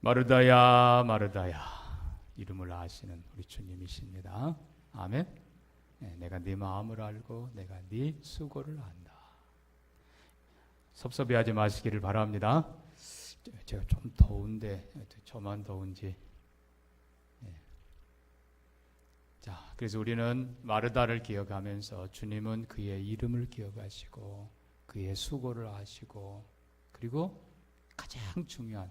마르다야 마르다야 이름을 아시는 우리 주님이십니다. 아멘. 내가 네 마음을 알고 내가 네 수고를 안다. 섭섭해하지 마시기를 바랍니다. 제가 좀 더운데 저만 더운지. 자, 그래서 우리는 마르다를 기억하면서 주님은 그의 이름을 기억하시고 그의 수고를 아시고, 그리고 가장 중요한,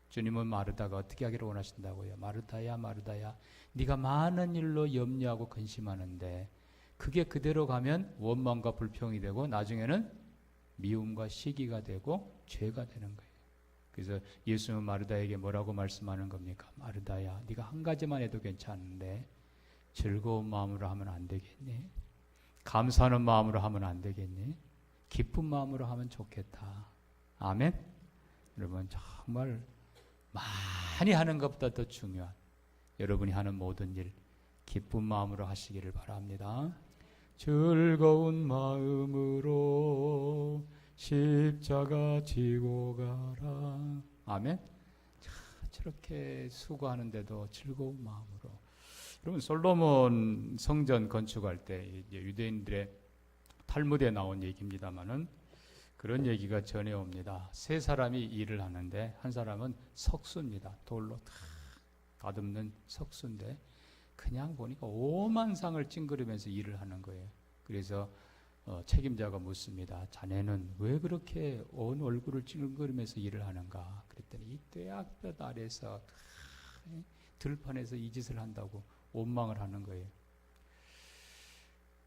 주님은 마르다가 어떻게 하기를 원하신다고요? 마르다야 마르다야 네가 많은 일로 염려하고 근심하는데 그게 그대로 가면 원망과 불평이 되고 나중에는 미움과 시기가 되고 죄가 되는 거예요. 그래서 예수는 마르다에게 뭐라고 말씀하는 겁니까? 마르다야 네가 한 가지만 해도 괜찮은데 즐거운 마음으로 하면 안 되겠니? 감사하는 마음으로 하면 안 되겠니? 기쁜 마음으로 하면 좋겠다. 아멘. 여러분, 정말 많이 하는 것보다 더 중요한, 여러분이 하는 모든 일 기쁜 마음으로 하시기를 바랍니다. 즐거운 마음으로 십자가 지고 가라. 아멘. 저렇게 수고하는데도 즐거운 마음으로. 여러분, 솔로몬 성전 건축할 때 이제 유대인들의 탈무드에 나온 얘기입니다만은 그런 얘기가 전해 옵니다. 세 사람이 일을 하는데 한 사람은 석수입니다. 돌로 다 다듬는 석수인데 그냥 보니까 오만상을 찡그리면서 일을 하는 거예요. 그래서 책임자가 묻습니다. 자네는 왜 그렇게 온 얼굴을 찡그리면서 일을 하는가? 그랬더니 이 뙤약볕 아래서 들판에서 이 짓을 한다고 원망을 하는 거예요.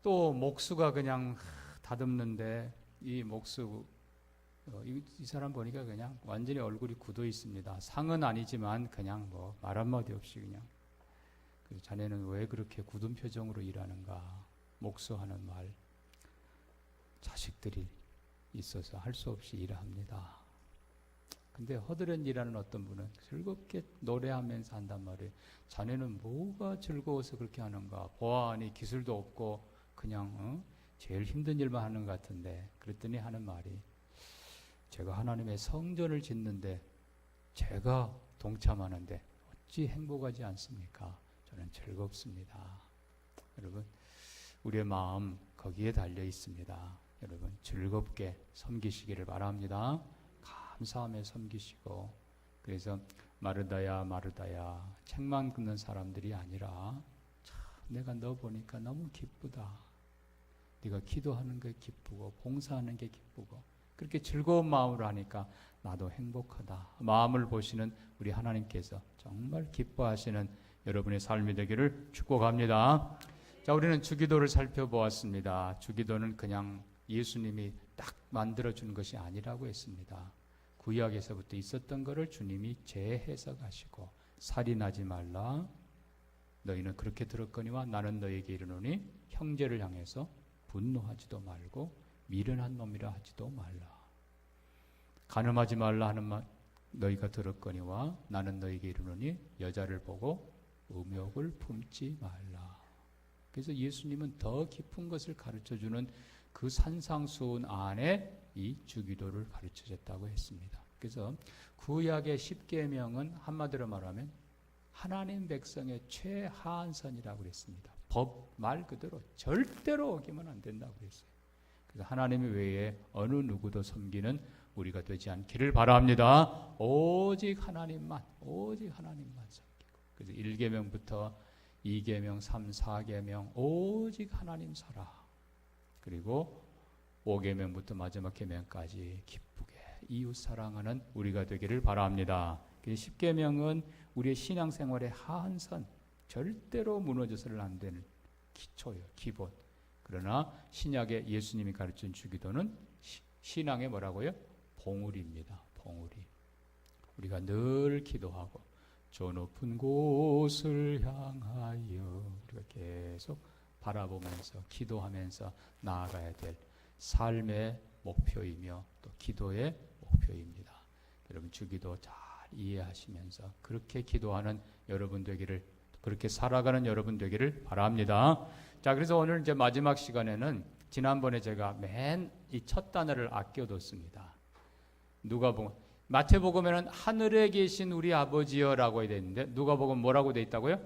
또 목수가 그냥 다듬는데 이 목수, 이 사람 보니까 그냥 완전히 얼굴이 굳어 있습니다. 상은 아니지만 그냥 뭐 말 한마디 없이 그냥. 그래서 자네는 왜 그렇게 굳은 표정으로 일하는가? 목수하는 말. 자식들이 있어서 할 수 없이 일합니다. 근데 허드렛 일하는 어떤 분은 즐겁게 노래하면서 한단 말이에요. 자네는 뭐가 즐거워서 그렇게 하는가? 보아하니 기술도 없고 그냥 제일 힘든 일만 하는 것 같은데. 그랬더니 하는 말이, 제가 하나님의 성전을 짓는데 제가 동참하는데 어찌 행복하지 않습니까? 저는 즐겁습니다. 여러분, 우리의 마음 거기에 달려 있습니다. 여러분, 즐겁게 섬기시기를 바랍니다. 감사하며 섬기시고. 그래서 마르다야 마르다야 책만 긋는 사람들이 아니라, 참 내가 너 보니까 너무 기쁘다. 네가 기도하는 게 기쁘고 봉사하는 게 기쁘고 그렇게 즐거운 마음으로 하니까 나도 행복하다. 마음을 보시는 우리 하나님께서 정말 기뻐하시는 여러분의 삶이 되기를 축복합니다. 자, 우리는 주기도를 살펴보았습니다. 주기도는 그냥 예수님이 딱 만들어준 것이 아니라고 했습니다. 구약에서부터 있었던 것을 주님이 재해석하시고, 살인하지 말라, 너희는 그렇게 들었거니와 나는 너에게 이르노니 형제를 향해서 분노하지도 말고 미련한 놈이라 하지도 말라. 간음하지 말라 하는 말 너희가 들었거니와 나는 너희에게 이르노니 여자를 보고 음욕을 품지 말라. 그래서 예수님은 더 깊은 것을 가르쳐주는 그 산상수훈 안에 이 주기도를 가르쳐줬다고 했습니다. 그래서 구약의 10계명은 한마디로 말하면 하나님 백성의 최하한선이라고 그랬습니다. 법 말 그대로 절대로 어기면 안 된다고 그랬어요. 그래서 하나님 외에 어느 누구도 섬기는 우리가 되지 않기를 바랍니다. 오직 하나님만 섬기고. 그래서 1계명부터 2계명, 3, 4계명 오직 하나님 살아. 그리고 5계명부터 마지막 계명까지 기쁘게 이웃 사랑하는 우리가 되기를 바랍니다. 10계명은 우리의 신앙생활의 하한선, 절대로 무너져서는 안 되는 기초예요, 기본. 그러나 신약의 예수님이 가르친 주기도는 신앙의 뭐라고요? 봉우리입니다. 봉우리. 우리가 늘 기도하고 저 높은 곳을 향하여 우리가 계속 바라보면서 기도하면서 나아가야 될 삶의 목표이며 또 기도의 목표입니다. 여러분, 주기도 잘 이해하시면서 그렇게 기도하는 여러분 되기를, 그렇게 살아가는 여러분 되기를 바랍니다. 자, 그래서 오늘 이제 마지막 시간에는 지난번에 제가 맨 이 첫 단어를 아껴뒀습니다. 누가복음 마태복음에는 하늘에 계신 우리 아버지여라고 되어 있는데 누가복음 뭐라고 되어 있다고요?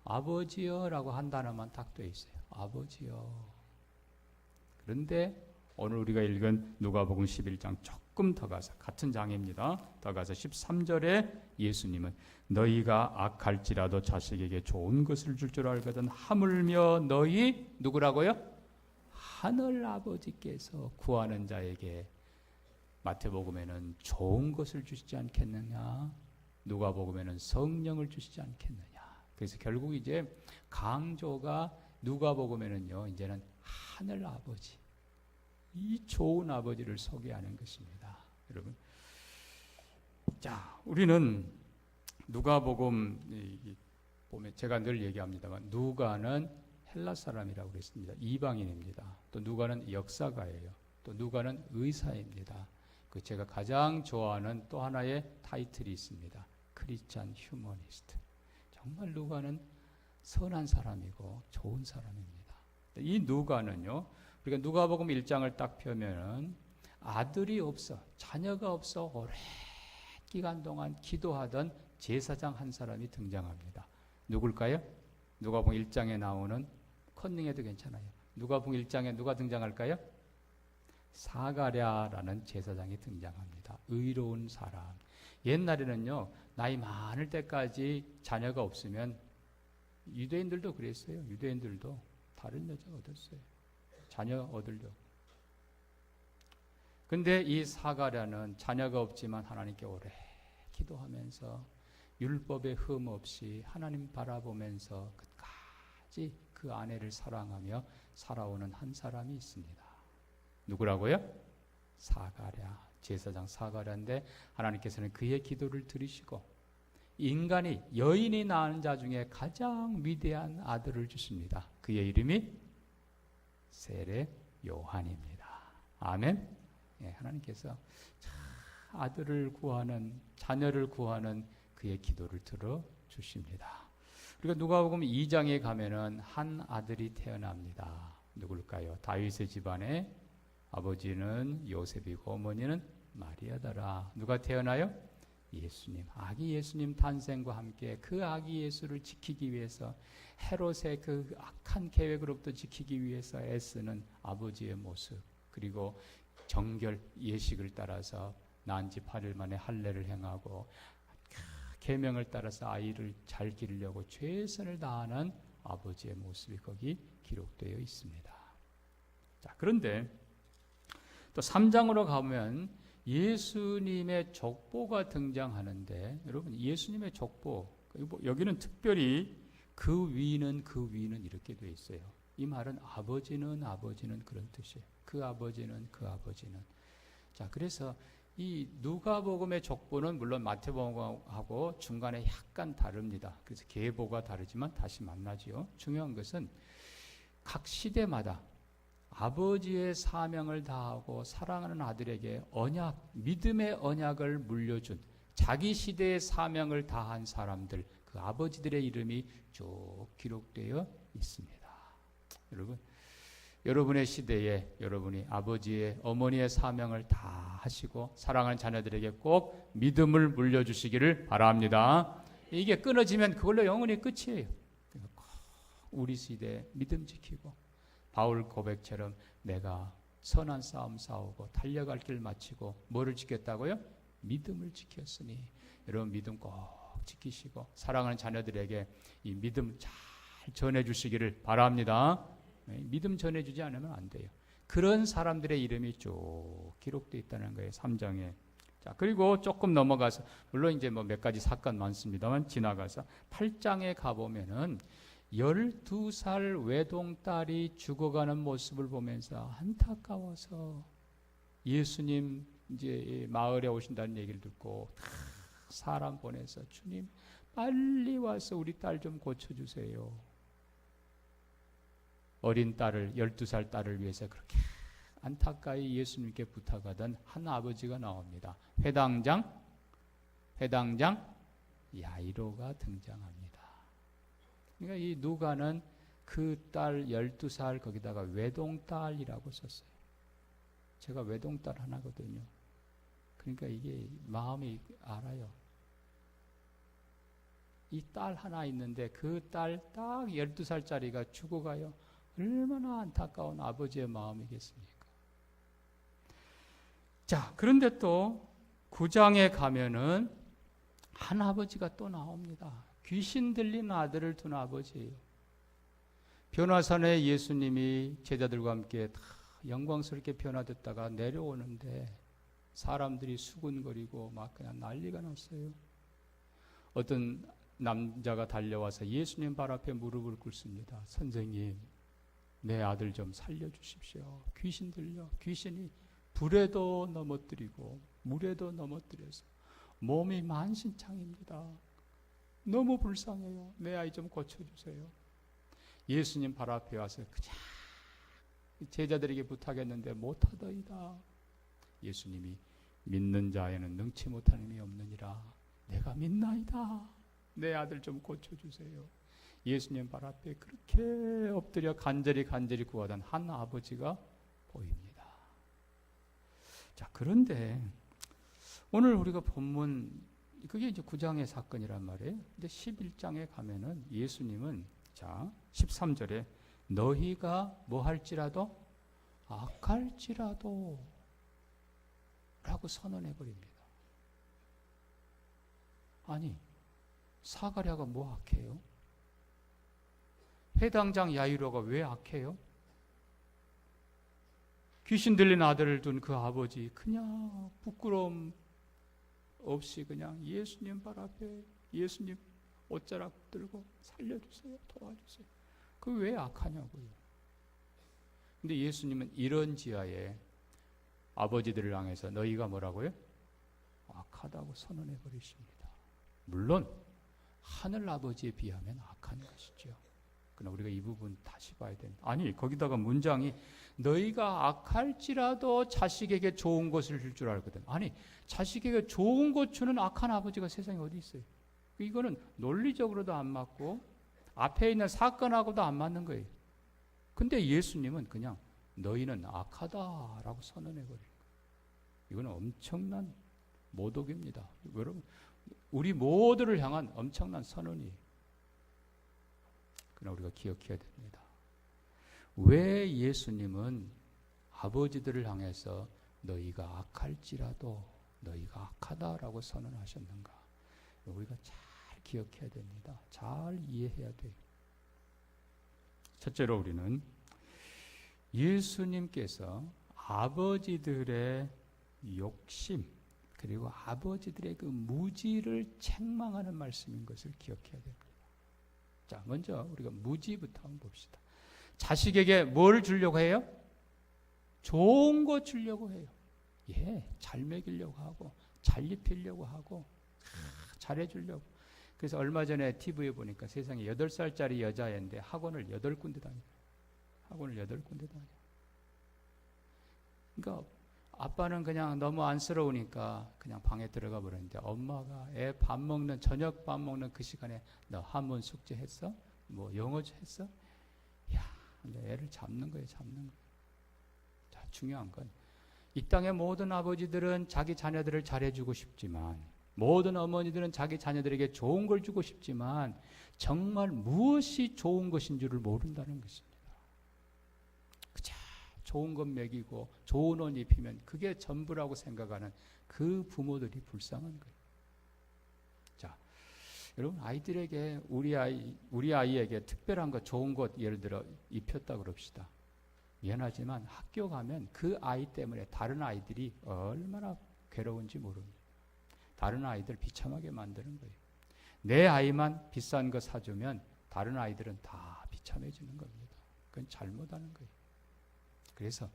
아버지여라고 한 단어만 딱 되어 있어요. 아버지여. 그런데 오늘 우리가 읽은 누가복음 11장 조금 더 가서 같은 장입니다. 더 가서 13절에 예수님은 너희가 악할지라도 자식에게 좋은 것을 줄 줄 알거든 하물며 너희 누구라고요? 하늘 아버지께서 구하는 자에게 마태복음에는 좋은 것을 주시지 않겠느냐? 누가복음에는 성령을 주시지 않겠느냐? 그래서 결국 이제 강조가 누가복음에는요, 이제는 하늘 아버지, 이 좋은 아버지를 소개하는 것입니다. 여러분, 자, 우리는 누가복음 보면 제가 늘 얘기합니다만 누가는 헬라 사람이라고 그랬습니다. 이방인입니다. 또 누가는 역사가예요. 또 누가는 의사입니다. 그 제가 가장 좋아하는 또 하나의 타이틀이 있습니다. 크리스찬 휴머니스트. 정말 누가는 선한 사람이고 좋은 사람입니다. 이 누가는요, 우리가 누가복음 1장을 딱 펴면은 아들이 없어, 자녀가 없어 오랜 기간 동안 기도하던 제사장 한 사람이 등장합니다. 누굴까요? 누가복음 1장에 나오는 컨닝해도 괜찮아요. 누가복음 1장에 누가 등장할까요? 사가랴라는 제사장이 등장합니다. 의로운 사람. 옛날에는요, 나이 많을 때까지 자녀가 없으면 유대인들도 그랬어요. 유대인들도 다른 여자 얻었어요. 자녀 얻으려고. 근데 이 사가랴는 자녀가 없지만 하나님께 오래 기도하면서 율법의 흠 없이 하나님 바라보면서 끝까지 그 아내를 사랑하며 살아오는 한 사람이 있습니다. 누구라고요? 사가랴, 제사장 사가랴인데 하나님께서는 그의 기도를 들으시고 인간이, 여인이 낳은 자 중에 가장 위대한 아들을 주십니다. 그의 이름이 세례 요한입니다. 아멘. 예, 하나님께서 아들을 구하는, 자녀를 구하는 그의 기도를 들어 주십니다. 그리고 누가복음 2장에 가면은 한 아들이 태어납니다. 누굴까요? 다윗의 집안에 아버지는 요셉이고 어머니는 마리아더라. 누가 태어나요? 예수님. 아기 예수님 탄생과 함께 그 아기 예수를 지키기 위해서, 헤롯의 그 악한 계획으로부터 지키기 위해서 애쓰는 아버지의 모습, 그리고 정결 예식을 따라서 난 지 8일 만에 할례를 행하고 계명을 따라서 아이를 잘 기르려고 최선을 다하는 아버지의 모습이 거기 기록되어 있습니다. 자, 그런데 또 3장으로 가면 예수님의 족보가 등장하는데, 여러분, 예수님의 족보, 여기는 특별히 그 위는 이렇게 되어 있어요. 이 말은 아버지는 그런 뜻이에요. 그 아버지는. 자, 그래서 이 누가복음의 족보는 물론 마태복음하고 중간에 약간 다릅니다. 그래서 계보가 다르지만 다시 만나지요. 중요한 것은 각 시대마다 아버지의 사명을 다하고 사랑하는 아들에게 언약, 믿음의 언약을 물려준 자기 시대의 사명을 다한 사람들, 그 아버지들의 이름이 쭉 기록되어 있습니다. 여러분, 여러분의 시대에 여러분이 아버지의, 어머니의 사명을 다 하시고 사랑하는 자녀들에게 꼭 믿음을 물려주시기를 바랍니다. 이게 끊어지면 그걸로 영원히 끝이에요. 꼭 우리 시대에 믿음 지키고 바울 고백처럼 내가 선한 싸움 싸우고 달려갈 길 마치고 뭐를 지켰다고요? 믿음을 지켰으니 여러분 믿음 꼭 지키시고 사랑하는 자녀들에게 이 믿음 잘 전해주시기를 바랍니다. 믿음 전해주지 않으면 안 돼요. 그런 사람들의 이름이 쭉 기록되어 있다는 거예요. 3장에. 자, 그리고 조금 넘어가서 물론 이제 뭐 몇 가지 사건 많습니다만 지나가서 8장에 가보면은 12살 외동딸이 죽어가는 모습을 보면서 안타까워서 예수님 이제 마을에 오신다는 얘기를 듣고 다 사람 보내서 주님 빨리 와서 우리 딸 좀 고쳐주세요. 어린 딸을, 12살 딸을 위해서 그렇게 안타까이 예수님께 부탁하던 한 아버지가 나옵니다. 회당장 야이로가 등장합니다. 그러니까 이 누가는 그 딸 12살 거기다가 외동딸이라고 썼어요. 제가 외동딸 하나거든요. 그러니까 이게 마음이 알아요. 이 딸 하나 있는데 그 딸 딱 12살짜리가 죽어가요. 얼마나 안타까운 아버지의 마음이겠습니까? 자, 그런데 또 9장에 가면은 한 아버지가 또 나옵니다. 귀신 들린 아들을 둔 아버지예요. 변화산에 예수님이 제자들과 함께 다 영광스럽게 변화됐다가 내려오는데 사람들이 수군거리고 막 그냥 난리가 났어요. 어떤 남자가 달려와서 예수님 발 앞에 무릎을 꿇습니다. 선생님, 내 아들 좀 살려주십시오. 귀신 들려. 귀신이 불에도 넘어뜨리고 물에도 넘어뜨려서 몸이 만신창입니다. 너무 불쌍해요. 내 아이 좀 고쳐주세요. 예수님 발 앞에 와서 그냥 제자들에게 부탁했는데 못하더이다. 예수님이 믿는 자에는 능치 못하는 힘이 없느니라. 내가 믿나이다. 내 아들 좀 고쳐주세요. 예수님 발 앞에 그렇게 엎드려 간절히 구하던 한 아버지가 보입니다. 자, 그런데 오늘 우리가 본문, 그게 이제 9장의 사건이란 말이에요. 근데 11장에 가면은 예수님은, 자, 13절에 너희가 뭐 할지라도 악할지라도 라고 선언해 버립니다. 아니, 사가랴가 뭐 악해요? 해당장 야이로가 왜 악해요? 귀신 들린 아들을 둔 그 아버지 그냥 부끄러움 없이 그냥 예수님 발 앞에 예수님 옷자락 들고 살려주세요, 도와주세요. 그 왜 악하냐고요. 근데 예수님은 이런 지하에 아버지들을 향해서 너희가 뭐라고요? 악하다고 선언해 버리십니다. 물론 하늘 아버지에 비하면 악한 것이죠. 그러나 우리가 이 부분 다시 봐야 됩니다. 아니, 거기다가 문장이 너희가 악할지라도 자식에게 좋은 것을 줄 줄 알거든. 아니, 자식에게 좋은 것 주는 악한 아버지가 세상에 어디 있어요? 이거는 논리적으로도 안 맞고 앞에 있는 사건하고도 안 맞는 거예요. 근데 예수님은 그냥 너희는 악하다라고 선언해 버린 거예요. 이거는 엄청난 모독입니다. 여러분, 우리 모두를 향한 엄청난 선언이에요. 그러나 우리가 기억해야 됩니다. 왜 예수님은 아버지들을 향해서 너희가 악할지라도 너희가 악하다라고 선언하셨는가? 우리가 잘 기억해야 됩니다. 잘 이해해야 돼요. 첫째로 우리는 예수님께서 아버지들의 욕심 그리고 아버지들의 그 무지를 책망하는 말씀인 것을 기억해야 됩니다. 자, 먼저 우리가 무지부터 한번 봅시다. 자식에게 뭘 주려고 해요? 좋은 거 주려고 해요. 예, 잘 먹이려고 하고 잘 입히려고 하고 잘해주려고. 그래서 얼마 전에 TV에 보니까 세상에 8살짜리 여자애인데 학원을 8군데 다녀요. 학원을 8군데 다녀요. 그러니까 아빠는 그냥 너무 안쓰러우니까 그냥 방에 들어가 버렸는데 엄마가 애 밥 먹는 저녁 밥 먹는 그 시간에 너 한문 숙제 했어? 뭐 영어 했어? 야, 애를 잡는 거예요, 잡는 거예요. 자, 중요한 건 이 땅의 모든 아버지들은 자기 자녀들을 잘해주고 싶지만 모든 어머니들은 자기 자녀들에게 좋은 걸 주고 싶지만 정말 무엇이 좋은 것인 줄을 모른다는 것입니다. 그저 좋은 것 먹이고 좋은 옷 입히면 그게 전부라고 생각하는 그 부모들이 불쌍한 거예요. 자, 여러분 아이들에게 우리 아이에게 특별한 것 좋은 것 예를 들어 입혔다 그럽시다. 미안하지만 학교 가면 그 아이 때문에 다른 아이들이 얼마나 괴로운지 모릅니다. 다른 아이들 비참하게 만드는 거예요. 내 아이만 비싼 거 사주면 다른 아이들은 다 비참해지는 겁니다. 그건 잘못하는 거예요. 그래서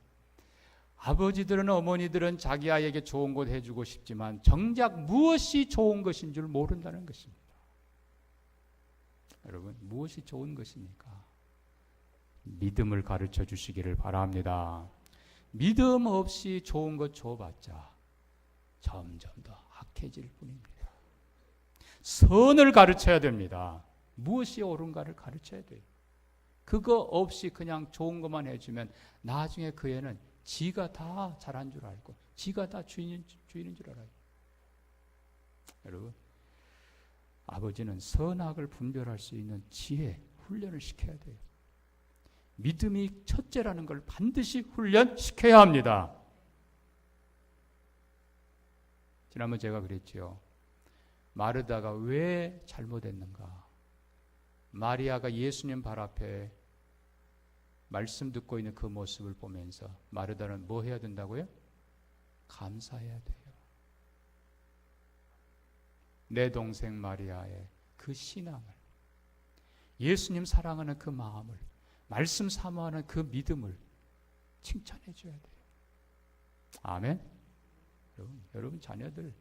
아버지들은 어머니들은 자기 아이에게 좋은 것 해주고 싶지만 정작 무엇이 좋은 것인 줄 모른다는 것입니다. 여러분, 무엇이 좋은 것입니까? 믿음을 가르쳐 주시기를 바랍니다. 믿음 없이 좋은 것 줘봤자 점점 더 악해질 뿐입니다. 선을 가르쳐야 됩니다. 무엇이 옳은가를 가르쳐야 돼요. 그거 없이 그냥 좋은 것만 해주면 나중에 그 애는 지가 다 잘한 줄 알고 지가 다 주인인 줄 알아요. 여러분, 아버지는 선악을 분별할 수 있는 지혜, 훈련을 시켜야 돼요. 믿음이 첫째라는 걸 반드시 훈련시켜야 합니다. 지난번 제가 그랬죠. 마르다가 왜 잘못했는가? 마리아가 예수님 발 앞에 말씀 듣고 있는 그 모습을 보면서 마르다는 뭐 해야 된다고요? 감사해야 돼요. 내 동생 마리아의 그 신앙을, 예수님 사랑하는 그 마음을, 말씀 사모하는 그 믿음을 칭찬해 줘야 돼요. 아멘. 여러분 자녀들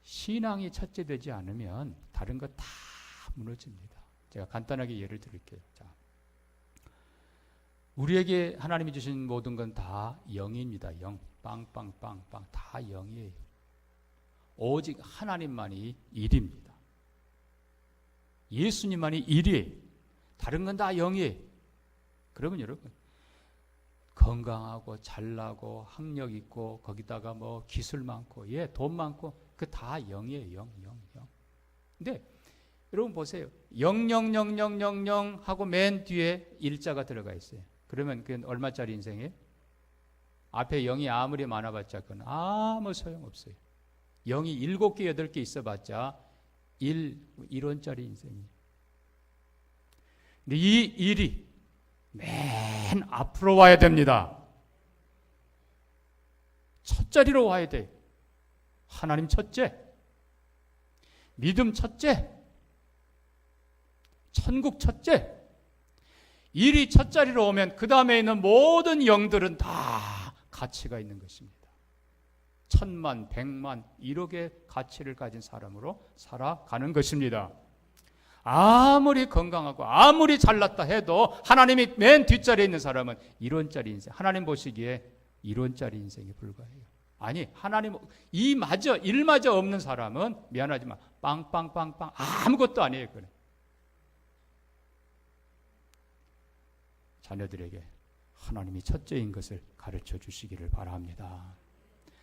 신앙이 첫째 되지 않으면 다른 거 다 무너집니다. 제가 간단하게 예를 들을게요. 자, 우리에게 하나님이 주신 모든 건 다 영입니다. 영. 빵빵빵빵 다 영이에요. 오직 하나님만이 일입니다. 예수님만이 일이에요. 다른 건 다 영이에요. 그러면 여러분 건강하고 잘나고 학력 있고 거기다가 뭐 기술 많고 돈 많고 그 다 영이에요. 영. 근데 여러분 보세요. 00000 하고 맨 뒤에 일자가 들어가 있어요. 그러면 그건 얼마짜리 인생이에요? 앞에 0이 아무리 많아봤자 그건 아무 소용없어요. 0이 7개, 8개 있어봤자 1원짜리 인생이에요. 근데 이 1이 맨 앞으로 와야 됩니다. 첫 자리로 와야 돼요. 하나님 첫째, 믿음 첫째, 천국 첫째. 1이 첫 자리로 오면 그 다음에 있는 모든 영들은 다 가치가 있는 것입니다. 1000만, 100만, 1억의 가치를 가진 사람으로 살아가는 것입니다. 아무리 건강하고 아무리 잘났다 해도 하나님이 맨 뒷자리에 있는 사람은 1원짜리 인생, 하나님 보시기에 1원짜리 인생에 불과해요. 아니, 하나님 일마저 없는 사람은 미안하지만 빵빵빵빵 아무것도 아니에요. 그래. 자녀들에게 하나님이 첫째인 것을 가르쳐 주시기를 바랍니다.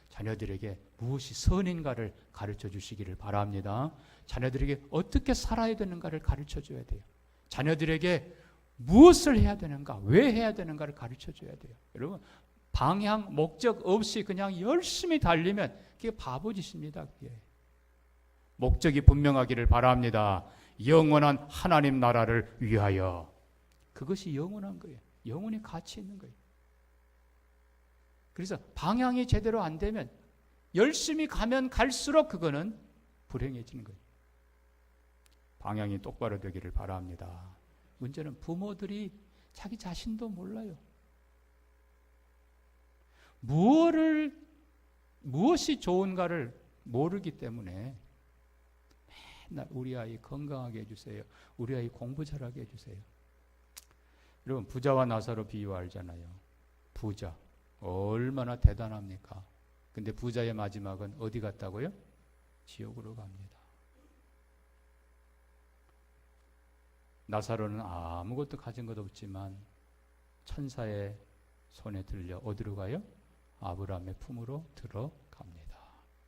자녀들에게 무엇이 선인가를 가르쳐 주시기를 바랍니다. 자녀들에게 어떻게 살아야 되는가를 가르쳐 줘야 돼요. 자녀들에게 무엇을 해야 되는가, 왜 해야 되는가를 가르쳐 줘야 돼요. 여러분, 방향, 목적 없이 그냥 열심히 달리면 그게 바보짓입니다. 그게. 목적이 분명하기를 바랍니다. 영원한 하나님 나라를 위하여. 그것이 영원한 거예요. 영원히 가치 있는 거예요. 그래서 방향이 제대로 안 되면 열심히 가면 갈수록 그거는 불행해지는 거예요. 방향이 똑바로 되기를 바랍니다. 문제는 부모들이 자기 자신도 몰라요. 무엇이 좋은가를 모르기 때문에 맨날 우리 아이 건강하게 해주세요. 우리 아이 공부 잘하게 해주세요. 여러분, 부자와 나사로 비유 알잖아요. 부자 얼마나 대단합니까? 근데 부자의 마지막은 어디 갔다고요? 지옥으로 갑니다. 나사로는 아무것도 가진 것 없지만 천사의 손에 들려 어디로 가요? 아브라함의 품으로 들어갑니다.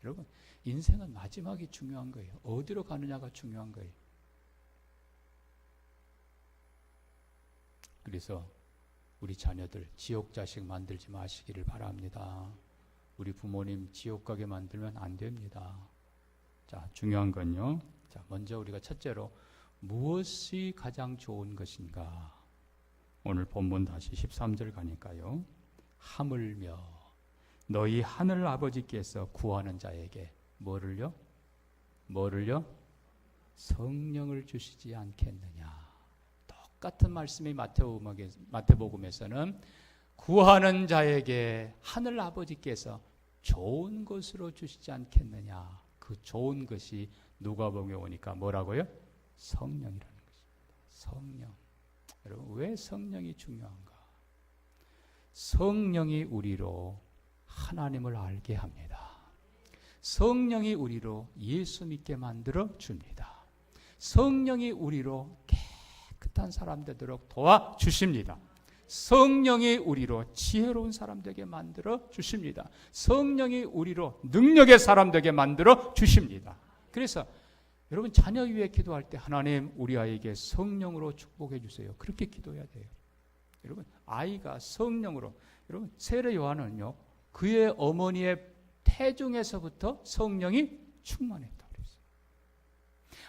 여러분, 인생은 마지막이 중요한 거예요. 어디로 가느냐가 중요한 거예요. 그래서 우리 자녀들 지옥 자식 만들지 마시기를 바랍니다. 우리 부모님 지옥 가게 만들면 안 됩니다. 자, 중요한 건요. 자, 먼저 우리가 첫째로 무엇이 가장 좋은 것인가? 오늘 본문 다시 13절 가니까요. 하물며 너희 하늘 아버지께서 구하는 자에게 뭐를요? 성령을 주시지 않겠느냐. 똑같은 말씀이 마태복음에서는 구하는 자에게 하늘 아버지께서 좋은 것으로 주시지 않겠느냐. 그 좋은 것이 누가복음에 오니까 뭐라고요? 성령이라는 것입니다. 성령. 여러분, 왜 성령이 중요한가? 성령이 우리로 하나님을 알게 합니다. 성령이 우리로 예수 믿게 만들어 줍니다. 성령이 우리로 깨끗한 사람 되도록 도와주십니다. 성령이 우리로 지혜로운 사람 되게 만들어 주십니다. 성령이 우리로 능력의 사람 되게 만들어 주십니다. 그래서 여러분 자녀 위해 기도할 때 하나님 우리 아이에게 성령으로 축복해 주세요. 그렇게 기도해야 돼요. 여러분 아이가 성령으로, 여러분 세례 요한은요 그의 어머니의 태중에서부터 성령이 충만했다 그랬어요.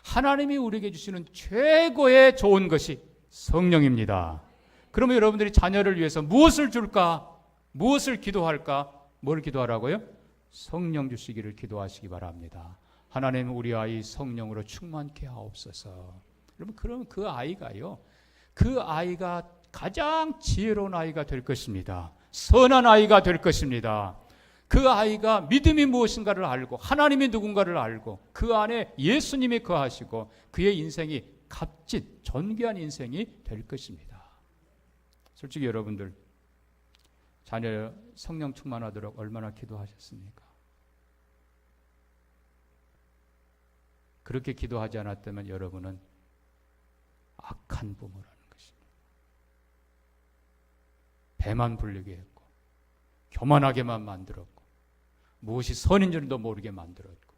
하나님이 우리에게 주시는 최고의 좋은 것이 성령입니다. 그러면 여러분들이 자녀를 위해서 무엇을 줄까? 무엇을 기도할까? 뭘 기도하라고요? 성령 주시기를 기도하시기 바랍니다. 하나님 우리 아이 성령으로 충만케 하옵소서. 여러분 그러면 그 아이가요, 그 아이가 가장 지혜로운 아이가 될 것입니다. 선한 아이가 될 것입니다. 그 아이가 믿음이 무엇인가를 알고 하나님이 누군가를 알고 그 안에 예수님이 거하시고 그의 인생이 값진 존귀한 인생이 될 것입니다. 솔직히 여러분들 자녀 성령 충만하도록 얼마나 기도하셨습니까? 그렇게 기도하지 않았다면 여러분은 악한 부모라는 것입니다. 배만 불리게 했고 교만하게만 만들었고 무엇이 선인 줄도 모르게 만들었고.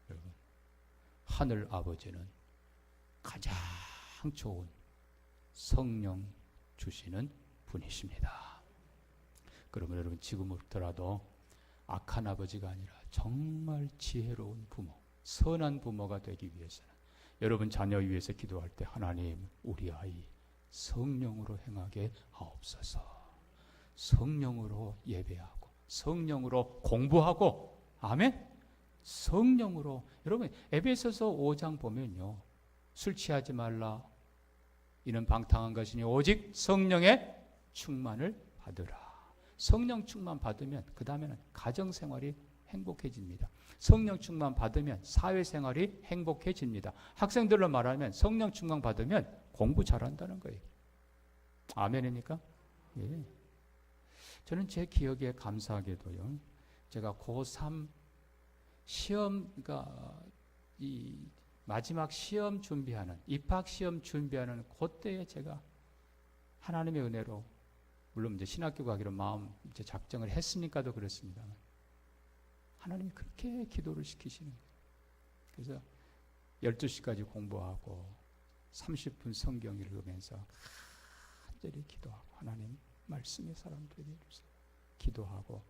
여러분 하늘 아버지는 가장 좋은 성령 주시는 분이십니다. 그러면 여러분 지금부터라도 악한 아버지가 아니라 정말 지혜로운 부모, 선한 부모가 되기 위해서는 여러분 자녀 위해서 기도할 때 하나님 우리 아이 성령으로 행하게 하옵소서. 성령으로 예배하고 성령으로 공부하고, 아멘. 성령으로. 여러분 에베소서 5장 보면요 술 취하지 말라 이는 방탕한 것이니 오직 성령의 충만을 받으라. 성령 충만 받으면 그 다음에는 가정생활이 행복해집니다. 성령 충만 받으면 사회생활이 행복해집니다. 학생들로 말하면 성령 충만 받으면 공부 잘한다는 거예요. 아멘입니까? 예. 저는 제 기억에 감사하게도요, 제가 고3 시험, 그러니까 이 마지막 시험 준비하는, 입학 시험 준비하는 그때에 제가 하나님의 은혜로, 물론 이제 신학교 가기로 마음 이제 작정을 했으니까도 그렇습니다만, 하나님이 그렇게 기도를 시키시는 거예요. 그래서 12시까지 공부하고 30분 성경 읽으면서 간절히 기도하고 하나님 말씀의 사람 되게 해주세요. 기도하고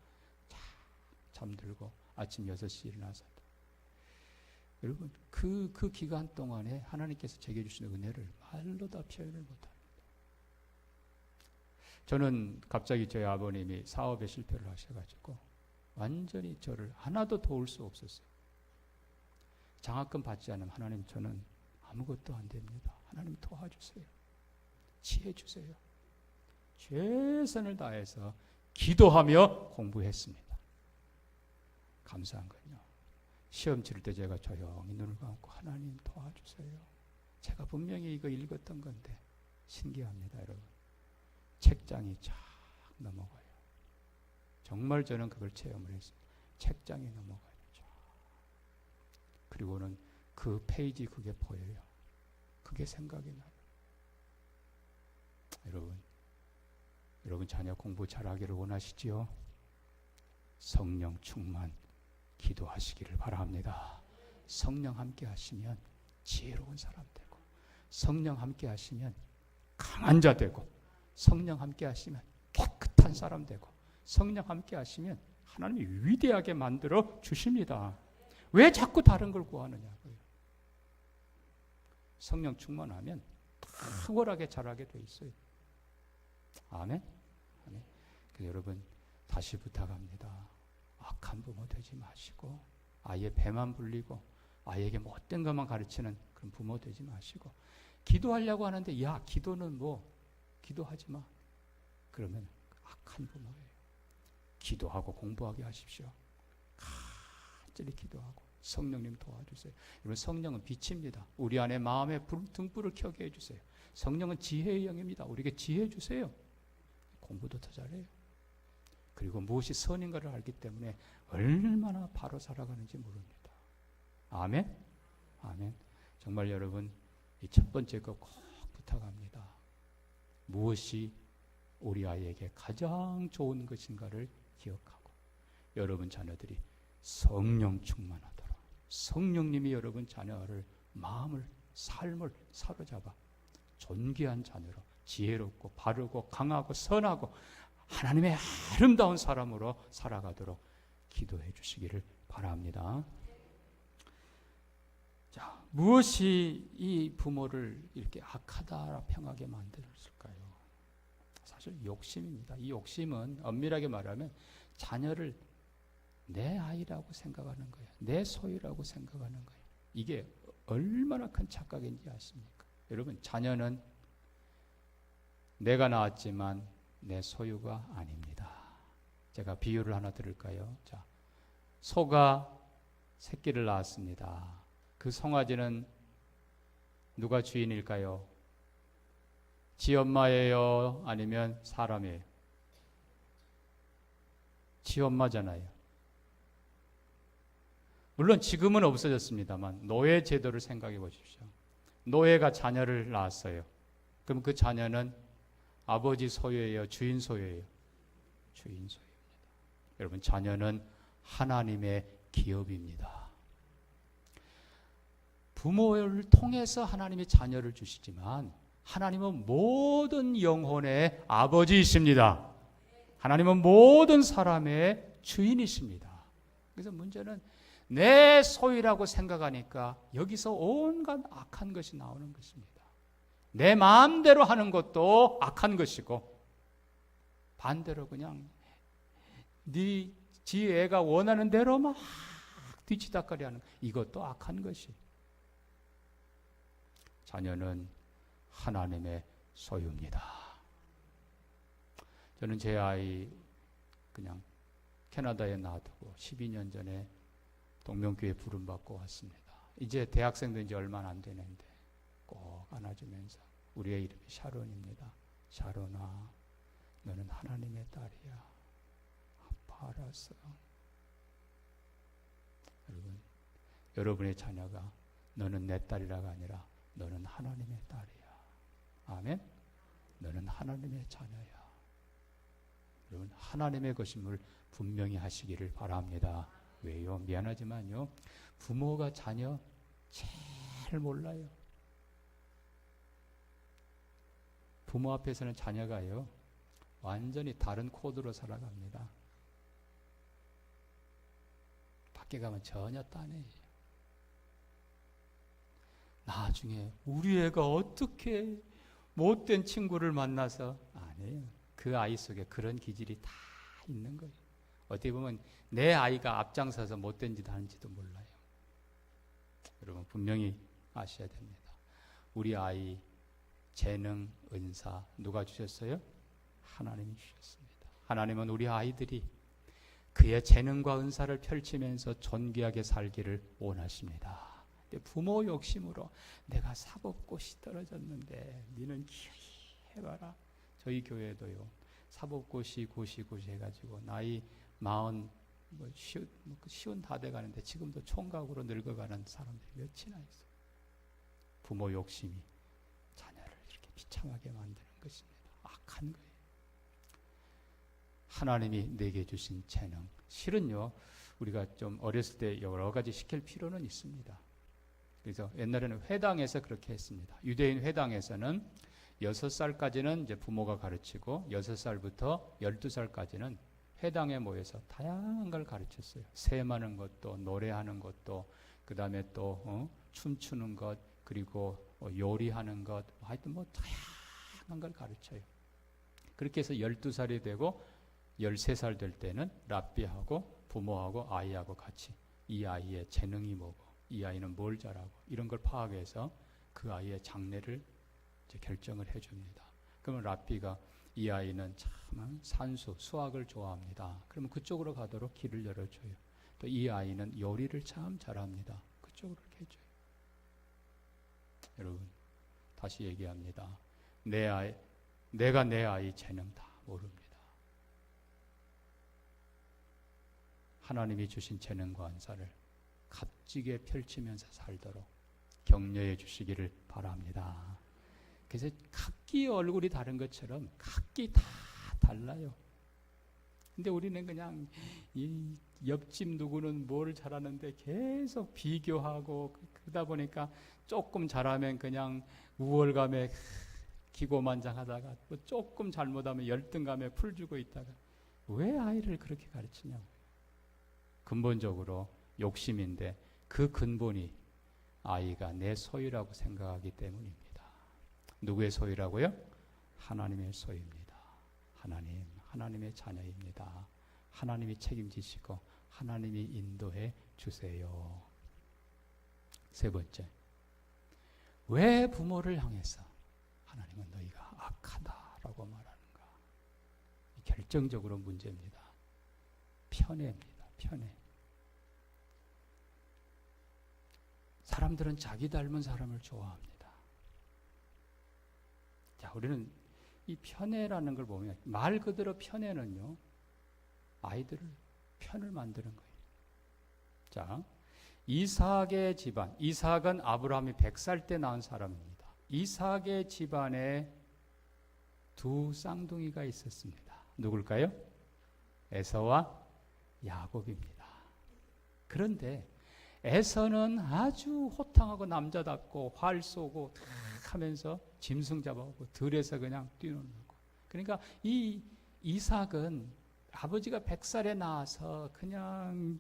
잠들고 아침 6시에 일어나서 여러분 그 기간 동안에 하나님께서 제게 주시는 은혜를 말로 다 표현을 못합니다. 저는 갑자기 저희 아버님이 사업에 실패를 하셔가지고 완전히 저를 하나도 도울 수 없었어요. 장학금 받지 않으면 하나님 저는 아무것도 안 됩니다. 하나님 도와주세요. 지혜 주세요. 최선을 다해서 기도하며 공부했습니다. 감사한 건요, 시험 치를 때 제가 조용히 눈을 감고 하나님 도와주세요. 제가 분명히 이거 읽었던 건데 신기합니다, 여러분. 책장이 쫙 넘어가요. 정말 저는 그걸 체험을 했습니다. 책장이 넘어가요. 쫙. 그리고는 그 페이지 그게 보여요. 그게 생각이 나요. 여러분 자녀 공부 잘하기를 원하시지요? 성령 충만 기도하시기를 바랍니다. 성령 함께 하시면 지혜로운 사람 되고, 성령 함께 하시면 강한 자 되고, 성령 함께 하시면 깨끗한 사람 되고, 성령 함께 하시면 하나님이 위대하게 만들어 주십니다. 왜 자꾸 다른 걸 구하느냐고요. 성령 충만하면 탁월하게 잘하게 돼 있어요. 아멘. 아멘. 그래서 여러분 다시 부탁합니다. 악한 부모 되지 마시고, 아이의 배만 불리고 아이에게 못된 것만 가르치는 그런 부모 되지 마시고, 기도하려고 하는데 야 기도는 뭐 기도하지 마. 그러면 악한 부모예요. 기도하고 공부하게 하십시오. 간절히 기도하고 성령님 도와주세요. 여러분 성령은 빛입니다. 우리 안에 마음의 등불을 켜게 해주세요. 성령은 지혜의 영입니다. 우리에게 지혜 주세요. 공부도 더 잘해요. 그리고 무엇이 선인가를 알기 때문에 얼마나 바로 살아가는지 모릅니다. 아멘? 아멘. 정말 여러분 이 첫 번째 거 꼭 부탁합니다. 무엇이 우리 아이에게 가장 좋은 것인가를 기억하고 여러분 자녀들이 성령 충만하도록 성령님이 여러분 자녀를 마음을 삶을 사로잡아 존귀한 자녀로 지혜롭고 바르고 강하고 선하고 하나님의 아름다운 사람으로 살아가도록 기도해 주시기를 바랍니다. 자, 무엇이 이 부모를 이렇게 악하다 평하게 만들었을까요? 사실 욕심입니다. 이 욕심은 엄밀하게 말하면 자녀를 내 아이라고 생각하는 거예요. 내 소유라고 생각하는 거예요. 이게 얼마나 큰 착각인지 아십니까? 여러분, 자녀는 내가 낳았지만 내 소유가 아닙니다. 제가 비유를 하나 드릴까요? 자, 소가 새끼를 낳았습니다. 그 송아지는 누가 주인일까요? 지 엄마예요? 아니면 사람이에요? 지 엄마잖아요. 물론 지금은 없어졌습니다만 노예 제도를 생각해 보십시오. 노예가 자녀를 낳았어요. 그럼 그 자녀는 아버지 소유예요? 주인 소유예요? 주인 소유입니다. 여러분, 자녀는 하나님의 기업입니다. 부모를 통해서 하나님이 자녀를 주시지만 하나님은 모든 영혼의 아버지이십니다. 하나님은 모든 사람의 주인이십니다. 그래서 문제는 내 소유라고 생각하니까 여기서 온갖 악한 것이 나오는 것입니다. 내 마음대로 하는 것도 악한 것이고 반대로 그냥 지 애가 원하는 대로 막 뒤치다거리 하는 이것도 악한 것이. 자녀는 하나님의 소유입니다. 저는 제 아이 그냥 캐나다에 놔두고 12년 전에 동명교회 부름받고 왔습니다. 이제 대학생 된 지 얼마 안 되는데 꼭 안아주면서 우리의 이름이 샤론입니다. 샤론아, 너는 하나님의 딸이야. 아빠 알았어. 여러분, 여러분의 자녀가 너는 내 딸이라가 아니라 너는 하나님의 딸이야. 아멘? 너는 하나님의 자녀야. 여러분, 하나님의 것임을 분명히 하시기를 바랍니다. 왜요? 미안하지만요, 부모가 자녀 제일 몰라요. 부모 앞에서는 자녀가요 완전히 다른 코드로 살아갑니다. 밖에 가면 전혀 딴애예요. 나중에 우리 애가 어떻게 못된 친구를 만나서 아니에요. 그 아이 속에 그런 기질이 다 있는 거예요. 어떻게 보면 내 아이가 앞장서서 못된 짓 하는지도 몰라요. 여러분, 분명히 아셔야 됩니다. 우리 아이 재능, 은사 누가 주셨어요? 하나님이 주셨습니다. 하나님은 우리 아이들이 그의 재능과 은사를 펼치면서 존귀하게 살기를 원하십니다. 부모 욕심으로 내가 사법고시 떨어졌는데 니는 기어이 해봐라. 저희 교회도요, 사법고시 고시 해가지고 나이 40, 쉬운 다 돼가는데 지금도 총각으로 늙어가는 사람들이 몇이나 있어요. 부모 욕심이 자녀를 이렇게 비참하게 만드는 것입니다. 악한 거예요. 하나님이 내게 주신 재능, 실은요 우리가 좀 어렸을 때 여러 가지 시킬 필요는 있습니다. 그래서 옛날에는 회당에서 그렇게 했습니다. 유대인 회당에서는 6살까지는 이제 부모가 가르치고 6살부터 12살까지는 회당에 모여서 다양한 걸 가르쳤어요. 세마는 것도, 노래하는 것도, 그 다음에 또 춤추는 것, 그리고 요리하는 것, 하여튼 뭐 다양한 걸 가르쳐요. 그렇게 해서 12살이 되고 13살 될 때는 랍비하고 부모하고 아이하고 같이 이 아이의 재능이 뭐고, 이 아이는 뭘 잘하고, 이런 걸 파악해서 그 아이의 장래를 이제 결정을 해줍니다. 그러면 랍비가 이 아이는 참 산수, 수학을 좋아합니다. 그러면 그쪽으로 가도록 길을 열어줘요. 또 이 아이는 요리를 참 잘합니다. 그쪽으로 이렇게 해줘요. 여러분, 다시 얘기합니다. 내가 내 아이 재능 다 모릅니다. 하나님이 주신 재능과 은사를 값지게 펼치면서 살도록 격려해 주시기를 바랍니다. 그래서 각기 얼굴이 다른 것처럼 각기 다 달라요. 근데 우리는 그냥 이 옆집 누구는 뭘 잘하는데 계속 비교하고 그러다 보니까 조금 잘하면 그냥 우월감에 기고만장하다가 또 조금 잘못하면 열등감에 풀주고 있다가 왜 아이를 그렇게 가르치냐고요. 근본적으로 욕심인데 그 근본이 아이가 내 소유라고 생각하기 때문입니다. 누구의 소유라고요? 하나님의 소유입니다. 하나님의 자녀입니다. 하나님이 책임지시고 하나님이 인도해 주세요. 세 번째, 왜 부모를 향해서 하나님은 너희가 악하다라고 말하는가? 결정적으로 문제입니다. 편애입니다. 편애. 사람들은 자기 닮은 사람을 좋아합니다. 자, 우리는 이 편애라는 걸 보면 말 그대로 편애는요, 아이들을 편을 만드는 거예요. 자, 이삭의 집안, 이삭은 아브라함이 100살 때 낳은 사람입니다. 이삭의 집안에 두 쌍둥이가 있었습니다. 누굴까요? 에서와 야곱입니다. 그런데 에서는 아주 호탕하고 남자답고 활 쏘고 하면서 짐승 잡아오고 들에서 그냥 뛰노는 거. 그러니까 이 이삭은 아버지가 100살에 낳아서 그냥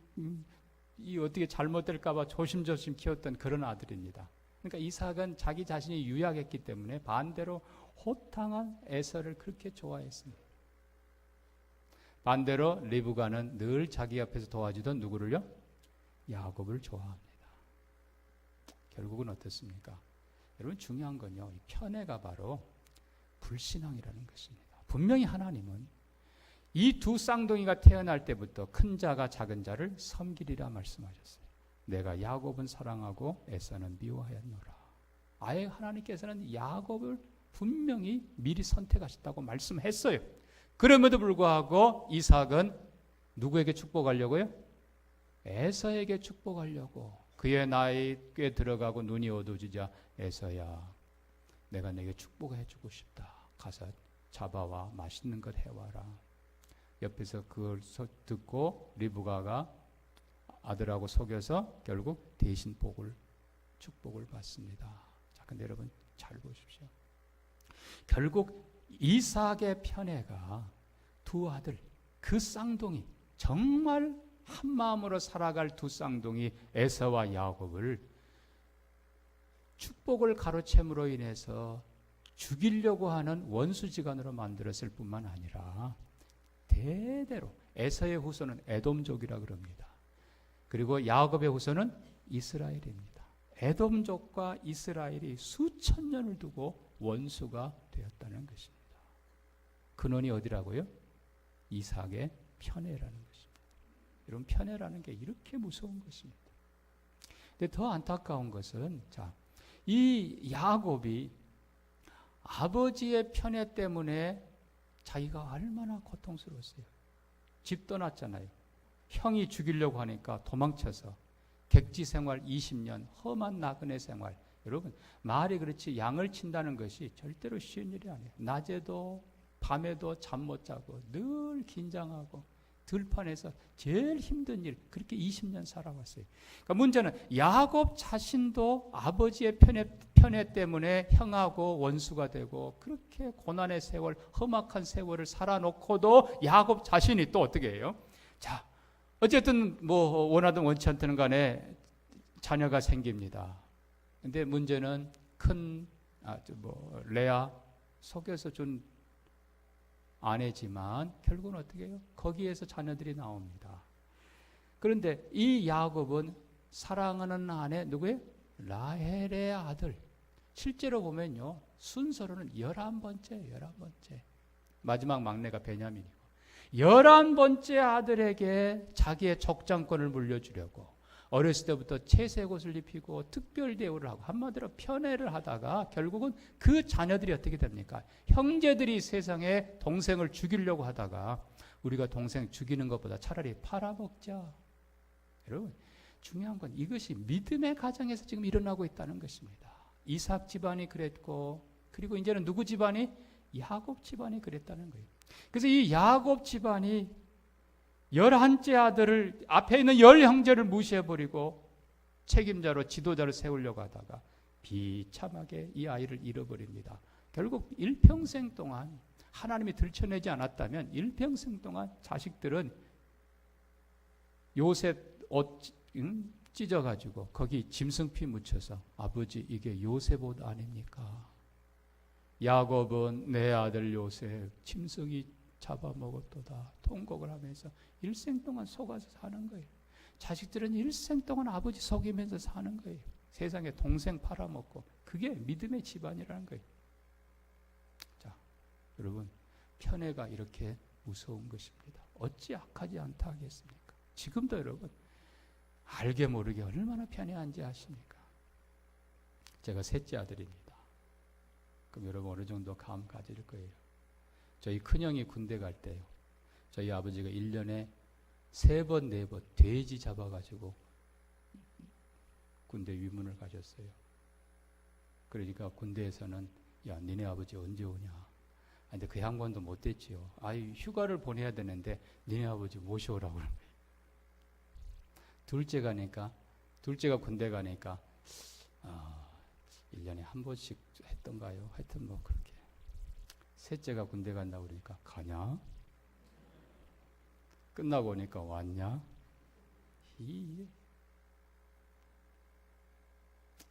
이 어떻게 잘못될까 봐 조심조심 키웠던 그런 아들입니다. 그러니까 이삭은 자기 자신이 유약했기 때문에 반대로 호탕한 에서를 그렇게 좋아했습니다. 반대로 리브가는 늘 자기 옆에서 도와주던 누구를요? 야곱을 좋아합니다. 결국은 어떻습니까? 여러분, 중요한 건요, 이 편애가 바로 불신앙이라는 것입니다. 분명히 하나님은 이 두 쌍둥이가 태어날 때부터 큰 자가 작은 자를 섬기리라 말씀하셨어요. 내가 야곱은 사랑하고 에서는 미워하였노라. 아예 하나님께서는 야곱을 분명히 미리 선택하셨다고 말씀했어요. 그럼에도 불구하고 이삭은 누구에게 축복하려고요? 에서에게 축복하려고. 그의 나이에 들어가고 눈이 어두워지자 에서야, 내가 내게 축복해 주고 싶다. 가서 잡아와 맛있는 것 해와라. 옆에서 그걸 듣고 리브가가 아들하고 속여서 결국 대신 축복을 받습니다. 자, 근데 여러분 잘 보십시오. 결국 이삭의 편애가 두 아들, 그 쌍둥이, 정말 한 마음으로 살아갈 두 쌍둥이 에서와 야곱을 축복을 가로챈으로 인해서 죽이려고 하는 원수지간으로 만들었을 뿐만 아니라 대대로 에서의 후손은 에돔족이라 그럽니다. 그리고 야곱의 후손은 이스라엘입니다. 에돔족과 이스라엘이 수천 년을 두고 원수가 되었다는 것입니다. 근원이 어디라고요? 이삭의 편애라는 것입니다. 여러분, 편애라는 게 이렇게 무서운 것입니다. 근데 더 안타까운 것은, 자, 이 야곱이 아버지의 편애 때문에 자기가 얼마나 고통스러웠어요. 집 떠났잖아요. 형이 죽이려고 하니까 도망쳐서 객지 생활 20년, 험한 나그네 생활. 여러분, 말이 그렇지 양을 친다는 것이 절대로 쉬운 일이 아니에요. 낮에도 밤에도 잠 못 자고 늘 긴장하고 들판에서 제일 힘든 일, 그렇게 20년 살아왔어요. 그러니까 문제는 야곱 자신도 아버지의 편애 때문에 형하고 원수가 되고 그렇게 고난의 세월, 험악한 세월을 살아놓고도 야곱 자신이 또 어떻게 해요? 자, 어쨌든 뭐 원하든 원치 않든 간에 자녀가 생깁니다. 근데 문제는 레아 속여서 준 아내지만 결국은 어떻게 해요? 거기에서 자녀들이 나옵니다. 그런데 이 야곱은 사랑하는 아내 누구예요? 라헬의 아들. 실제로 보면요, 순서로는 11번째. 마지막 막내가 베냐민이고 11번째 아들에게 자기의 족장권을 물려주려고 어렸을 때부터 채색 옷을 입히고 특별 대우를 하고 한마디로 편애를 하다가 결국은 그 자녀들이 어떻게 됩니까? 형제들이 세상에 동생을 죽이려고 하다가 우리가 동생 죽이는 것보다 차라리 팔아먹자. 여러분, 중요한 건 이것이 믿음의 가정에서 지금 일어나고 있다는 것입니다. 이삭 집안이 그랬고 그리고 이제는 누구 집안이? 야곱 집안이 그랬다는 거예요. 그래서 이 야곱 집안이 11째 아들을, 앞에 있는 10형제를 무시해버리고 책임자로 지도자를 세우려고 하다가 비참하게 이 아이를 잃어버립니다. 결국 일평생 동안 하나님이 들춰내지 않았다면 일평생 동안 자식들은 요셉 옷 찢어가지고 거기 짐승피 묻혀서 아버지 이게 요셉 옷 아닙니까? 야곱은 내 아들 요셉 짐승이 잡아먹었도다 통곡을 하면서 일생 동안 속아서 사는 거예요. 자식들은 일생 동안 아버지 속이면서 사는 거예요. 세상에 동생 팔아먹고. 그게 믿음의 집안이라는 거예요. 자, 여러분 편애가 이렇게 무서운 것입니다. 어찌 악하지 않다 하겠습니까? 지금도 여러분 알게 모르게 얼마나 편애한지 아십니까? 제가 셋째 아들입니다. 그럼 여러분 어느 정도 감 가질 거예요. 저희 큰형이 군대 갈 때요. 저희 아버지가 1년에 3번, 4번 돼지 잡아가지고 군대 위문을 가셨어요. 그러니까 군대에서는 야 니네 아버지 언제 오냐. 근데 그 양반도 못 됐지요. 아이 휴가를 보내야 되는데 니네 아버지 모셔오라고 그런 거예요. 둘째가 군대 가니까 1년에 한 번씩 했던가요? 하여튼 뭐 그렇게. 셋째가 군대 간다고 그러니까 가냐? 끝나고 오니까 왔냐?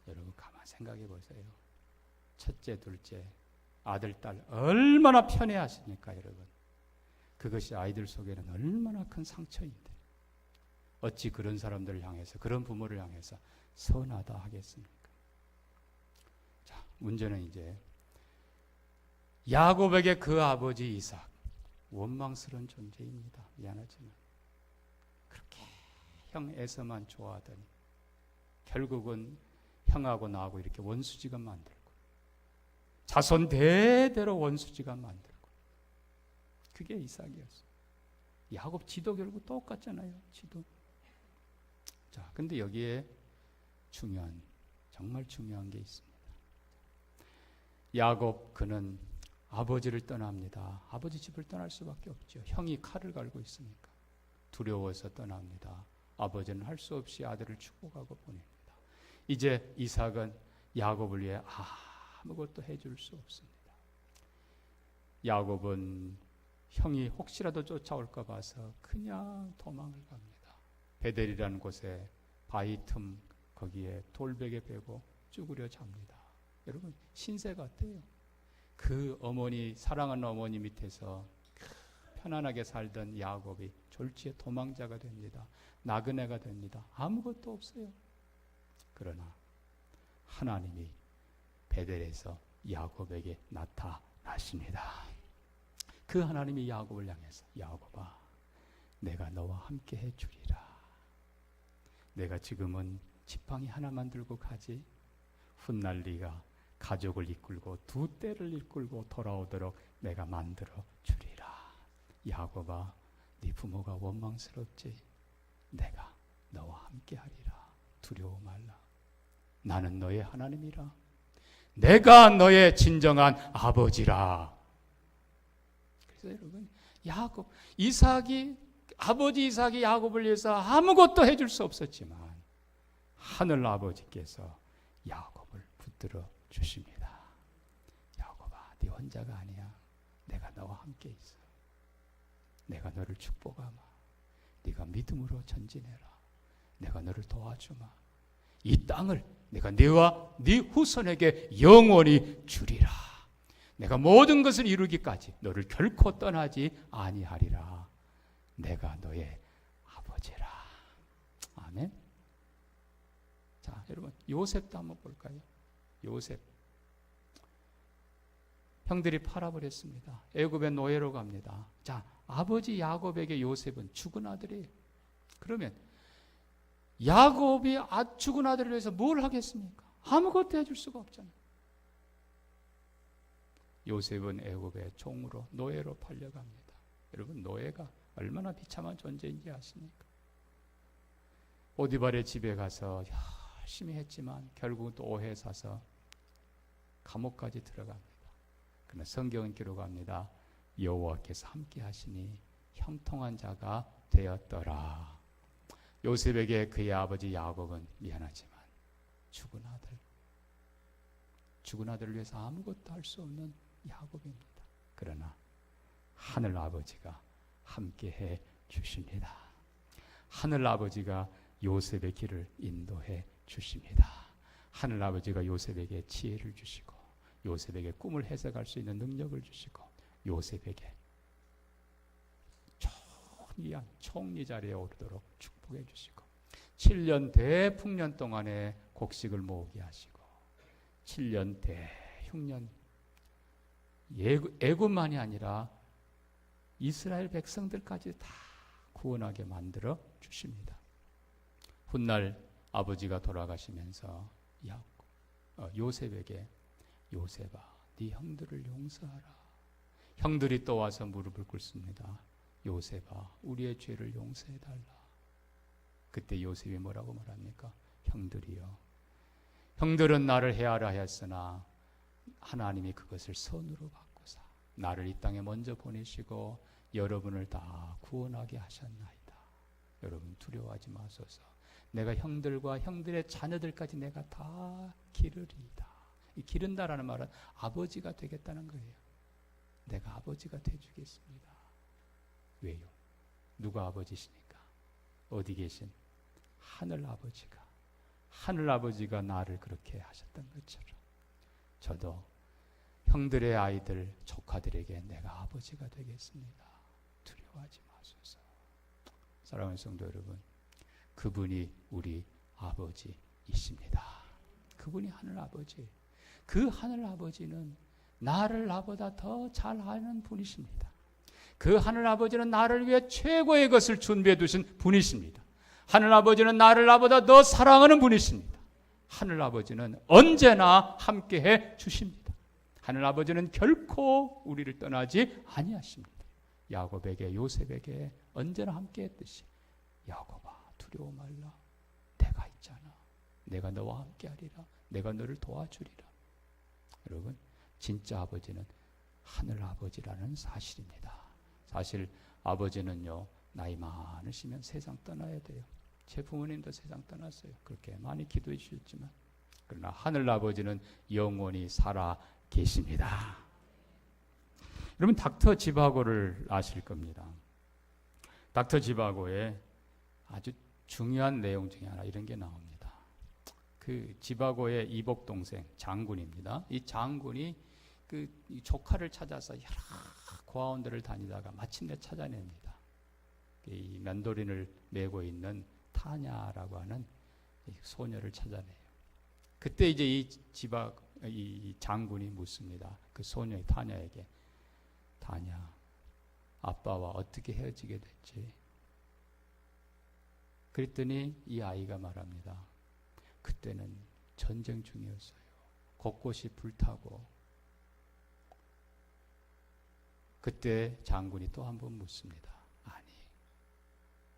여러분 가만 생각해 보세요. 첫째, 둘째, 아들, 딸 얼마나 편애하십니까 여러분? 그것이 아이들 속에는 얼마나 큰 상처인데 어찌 그런 사람들을 향해서, 그런 부모를 향해서 선하다 하겠습니까? 자, 문제는 이제 야곱에게 그 아버지 이삭 원망스러운 존재입니다. 미안하지만 그렇게 형 에서만 좋아하더니 결국은 형하고 나하고 이렇게 원수지간 만들고 자손 대대로 원수지간 만들고 그게 이삭이었어요. 야곱 지도 결국 똑같잖아요. 지도. 자, 근데 여기에 정말 중요한 게 있습니다. 야곱 그는 아버지를 떠납니다. 아버지 집을 떠날 수밖에 없죠. 형이 칼을 갈고 있으니까 두려워서 떠납니다. 아버지는 할 수 없이 아들을 축복하고 보냅니다. 이제 이삭은 야곱을 위해 아무것도 해줄 수 없습니다. 야곱은 형이 혹시라도 쫓아올까 봐서 그냥 도망을 갑니다. 베델이라는 곳에 바위 틈 거기에 돌베개 베고 쭈그려 잡니다. 여러분 신세 같아요. 그 어머니, 사랑하는 어머니 밑에서 편안하게 살던 야곱이 졸지에 도망자가 됩니다. 나그네가 됩니다. 아무것도 없어요. 그러나 하나님이 베델에서 야곱에게 나타나십니다. 그 하나님이 야곱을 향해서 야곱아 내가 너와 함께 해주리라. 내가 지금은 지팡이 하나만 들고 가지 훗날 네가 가족을 이끌고 두 떼를 이끌고 돌아오도록 내가 만들어 주리라. 야곱아 네 부모가 원망스럽지 내가 너와 함께 하리라. 두려워 말라. 나는 너의 하나님이라. 내가 너의 진정한 아버지라. 그래서 여러분 아버지 이삭이 야곱을 위해서 아무것도 해줄 수 없었지만 하늘 아버지께서 야곱을 붙들어 주십니다. 야곱아 네 혼자가 아니야. 내가 너와 함께 있어. 내가 너를 축복하마. 네가 믿음으로 전진해라. 내가 너를 도와주마. 이 땅을 내가 네와 네 후손에게 영원히 주리라. 내가 모든 것을 이루기까지 너를 결코 떠나지 아니하리라. 내가 너의 아버지라. 아멘. 자, 여러분 요셉도 한번 볼까요? 요셉 형들이 팔아버렸습니다. 애굽의 노예로 갑니다. 자, 아버지 야곱에게 요셉은 죽은 아들이에요. 그러면 야곱이 죽은 아들을 위해서 뭘 하겠습니까? 아무것도 해줄 수가 없잖아요. 요셉은 애굽의 종으로 노예로 팔려갑니다. 여러분 노예가 얼마나 비참한 존재인지 아십니까? 보디발의 집에 가서 열심히 했지만 결국은 또 오해 사서 감옥까지 들어갑니다. 그러나 성경은 기록합니다. 여호와께서 함께 하시니 형통한 자가 되었더라. 요셉에게 그의 아버지 야곱은 미안하지만 죽은 아들을 위해서 아무것도 할 수 없는 야곱입니다. 그러나 하늘 아버지가 함께해 주십니다. 하늘 아버지가 요셉의 길을 인도해 주십니다. 하늘 아버지가 요셉에게 지혜를 주시고 요셉에게 꿈을 해석할 수 있는 능력을 주시고 요셉에게 존귀한 총리 자리에 오르도록 축복해 주시고 7년 대풍년 동안에 곡식을 모으게 하시고 7년 대흉년 애굽만이 아니라 이스라엘 백성들까지 다 구원하게 만들어 주십니다. 훗날 아버지가 돌아가시면서 요셉에게 요셉아 네 형들을 용서하라. 형들이 또 와서 무릎을 꿇습니다. 요셉아 우리의 죄를 용서해달라. 그때 요셉이 뭐라고 말합니까? 형들이여 형들은 나를 해하라 하였으나 하나님이 그것을 선으로 바꾸사 나를 이 땅에 먼저 보내시고 여러분을 다 구원하게 하셨나이다. 여러분 두려워하지 마소서. 내가 형들과 형들의 자녀들까지 내가 다 기르리이다. 이 기른다라는 말은 아버지가 되겠다는 거예요. 내가 아버지가 되주겠습니다. 왜요? 누가 아버지시니까? 어디 계신 하늘 아버지가 나를 그렇게 하셨던 것처럼 저도 형들의 아이들, 조카들에게 내가 아버지가 되겠습니다. 두려워하지 마소서. 사랑하는 성도 여러분, 그분이 우리 아버지이십니다. 그분이 하늘 아버지. 그 하늘 아버지는 나를 나보다 더 잘하는 분이십니다. 그 하늘 아버지는 나를 위해 최고의 것을 준비해 두신 분이십니다. 하늘 아버지는 나를 나보다 더 사랑하는 분이십니다. 하늘 아버지는 언제나 함께해 주십니다. 하늘 아버지는 결코 우리를 떠나지 아니하십니다. 야곱에게 요셉에게 언제나 함께했듯이 야곱아 두려워 말라. 내가 있잖아. 내가 너와 함께하리라. 내가 너를 도와주리라. 여러분 진짜 아버지는 하늘 아버지라는 사실입니다. 사실 아버지는요 나이 많으시면 세상 떠나야 돼요. 제 부모님도 세상 떠났어요. 그렇게 많이 기도해 주셨지만 그러나 하늘 아버지는 영원히 살아 계십니다. 여러분 닥터 지바고를 아실 겁니다. 닥터 지바고에 아주 중요한 내용 중에 하나 이런 게 나옵니다. 그 지바고의 이복 동생 장군입니다. 이 장군이 이 조카를 찾아서 여러 고아원들을 다니다가 마침내 찾아냅니다. 이 면도린을 메고 있는 타냐라고 하는 소녀를 찾아내요. 그때 이제 이 장군이 묻습니다. 그 소녀의 타냐에게 타냐, 아빠와 어떻게 헤어지게 됐지? 그랬더니 이 아이가 말합니다. 그때는 전쟁 중이었어요. 곳곳이 불타고. 그때 장군이 또 한 번 묻습니다. 아니,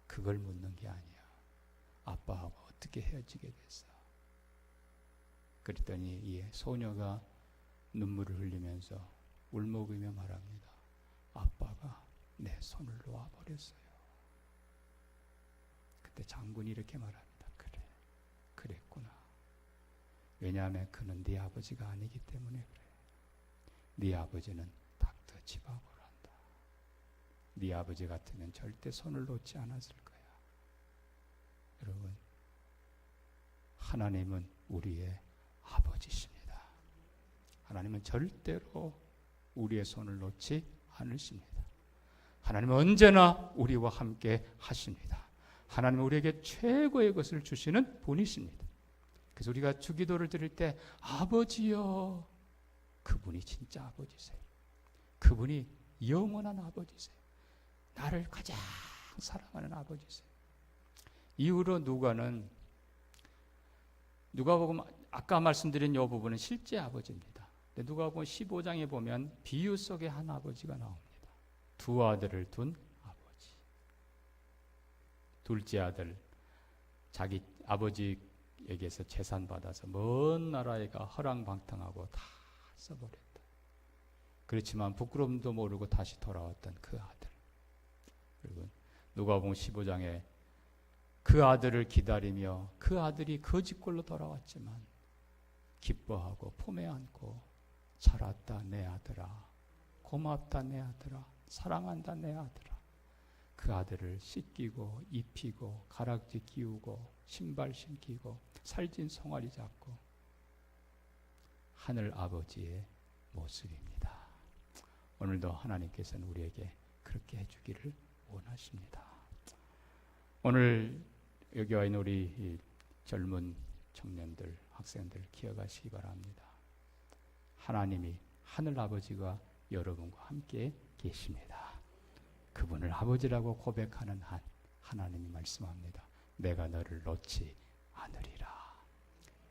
그걸 묻는 게 아니야. 아빠하고 어떻게 헤어지게 됐어? 그랬더니 이 소녀가 눈물을 흘리면서 울먹이며 말합니다. 아빠가 내 손을 놓아버렸어요. 그때 장군이 이렇게 말합니다. 그래, 그랬구나. 왜냐하면 그는 네 아버지가 아니기 때문에 그래. 네 아버지는 닥터 지바고란다. 네 아버지 같으면 절대 손을 놓지 않았을 거야. 여러분, 하나님은 우리의 아버지십니다. 하나님은 절대로 우리의 손을 놓지 않으십니다. 하나님은 언제나 우리와 함께 하십니다. 하나님은 우리에게 최고의 것을 주시는 분이십니다. 그래서 우리가 주기도를 드릴 때 아버지여, 그분이 진짜 아버지세요. 그분이 영원한 아버지세요. 나를 가장 사랑하는 아버지세요. 이후로 누가복음 아까 말씀드린 이 부분은 실제 아버지입니다. 누가복음 15장에 보면 비유 속의 한 아버지가 나옵니다. 두 아들을 둔 아버지. 둘째 아들 자기 아버지에게서 재산 받아서 먼 나라에 가 허랑방탕하고 다 써버렸다. 그렇지만 부끄러움도 모르고 다시 돌아왔던 그 아들. 여러분, 누가복음 15장에 그 아들을 기다리며 그 아들이 거짓골로 돌아왔지만 기뻐하고 품에 안고 잘 왔다 내 아들아, 고맙다 내 아들아, 사랑한다 내 아들아. 그 아들을 씻기고 입히고 가락지 끼우고 신발 신기고 살찐 송아리 잡고 하늘 아버지의 모습입니다. 오늘도 하나님께서는 우리에게 그렇게 해주기를 원하십니다. 오늘 여기 와 있는 우리 젊은 청년들, 학생들 기억하시기 바랍니다. 하나님이 하늘 아버지가 여러분과 함께 계십니다. 그분을 아버지라고 고백하는 한 하나님이 말씀합니다. 내가 너를 놓지 않으리라.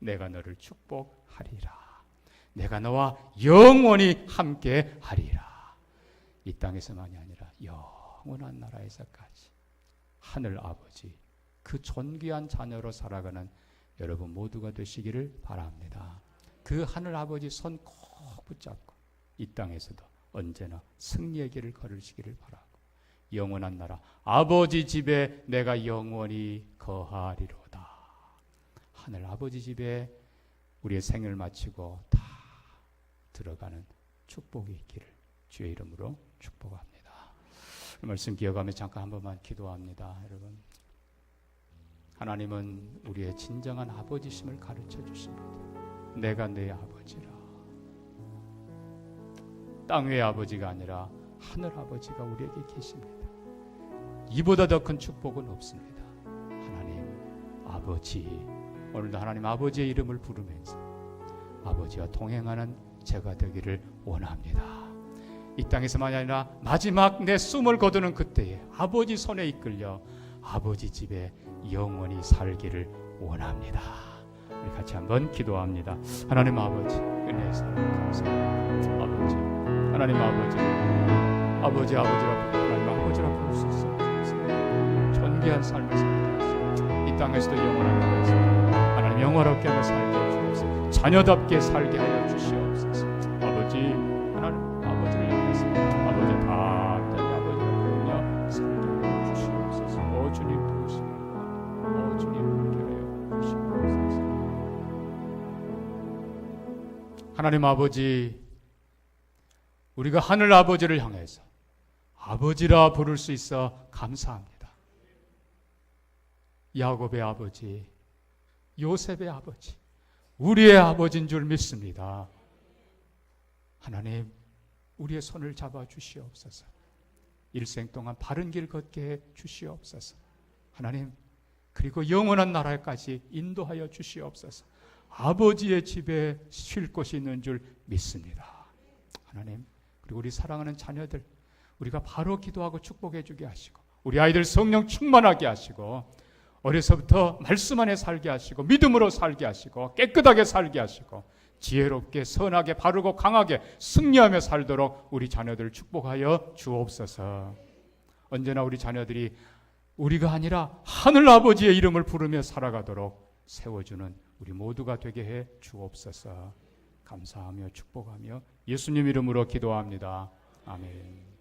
내가 너를 축복하리라. 내가 너와 영원히 함께 하리라. 이 땅에서만이 아니라 영원한 나라에서까지 하늘 아버지 그 존귀한 자녀로 살아가는 여러분 모두가 되시기를 바랍니다. 그 하늘 아버지 손 꼭 붙잡고 이 땅에서도 언제나 승리의 길을 걸으시기를 바라고 영원한 나라 아버지 집에 내가 영원히 거하리로다. 하늘 아버지 집에 우리의 생을 마치고 다 들어가는 축복이 있기를 주의 이름으로 축복합니다. 이 말씀 기억하며 잠깐 한 번만 기도합니다. 여러분, 하나님은 우리의 진정한 아버지심을 가르쳐 주십니다. 내가 내 아버지라. 땅 위의 아버지가 아니라 하늘 아버지가 우리에게 계십니다. 이보다 더 큰 축복은 없습니다. 하나님 아버지, 오늘도 하나님 아버지의 이름을 부르면서 아버지와 동행하는 제가 되기를 원합니다. 이 땅에서만이 아니라 마지막 내 숨을 거두는 그때에 아버지 손에 이끌려 아버지 집에 영원히 살기를 원합니다. 우리 같이 한번 기도합니다. 하나님 아버지 은혜의 사랑 감사합니다. 아버지 하나님 아버지라고 하나님 아버지라고 부를 수 있습니다. 존귀한 삶을 살게 하시고 이 땅에서도 영원한 나라에서 하나님 영화롭게 하며 살게 하시옵소서. 자녀답게 살게 하여 주시옵소서. 아버지 하나님 아버지를 향해서 아버지 단단히 아버지를 부르며 살게 하여 주시옵소서. 오 주님 도우시기를 바랍니다. 오 주님 함께 하여 주시옵소서. 하나님 아버지, 우리가 하늘 아버지를 향해서 아버지라 부를 수 있어 감사합니다. 야곱의 아버지, 요셉의 아버지, 우리의 아버지인 줄 믿습니다. 하나님, 우리의 손을 잡아 주시옵소서. 일생 동안 바른 길 걷게 해 주시옵소서. 하나님, 그리고 영원한 나라까지 인도하여 주시옵소서. 아버지의 집에 쉴 곳이 있는 줄 믿습니다. 하나님, 그리고 우리 사랑하는 자녀들, 우리가 바로 기도하고 축복해 주게 하시고 우리 아이들 성령 충만하게 하시고 어려서부터 말씀 안에 살게 하시고 믿음으로 살게 하시고 깨끗하게 살게 하시고 지혜롭게 선하게 바르고 강하게 승리하며 살도록 우리 자녀들을 축복하여 주옵소서. 언제나 우리 자녀들이 우리가 아니라 하늘 아버지의 이름을 부르며 살아가도록 세워주는 우리 모두가 되게 해 주옵소서. 감사하며 축복하며 예수님 이름으로 기도합니다. 아멘.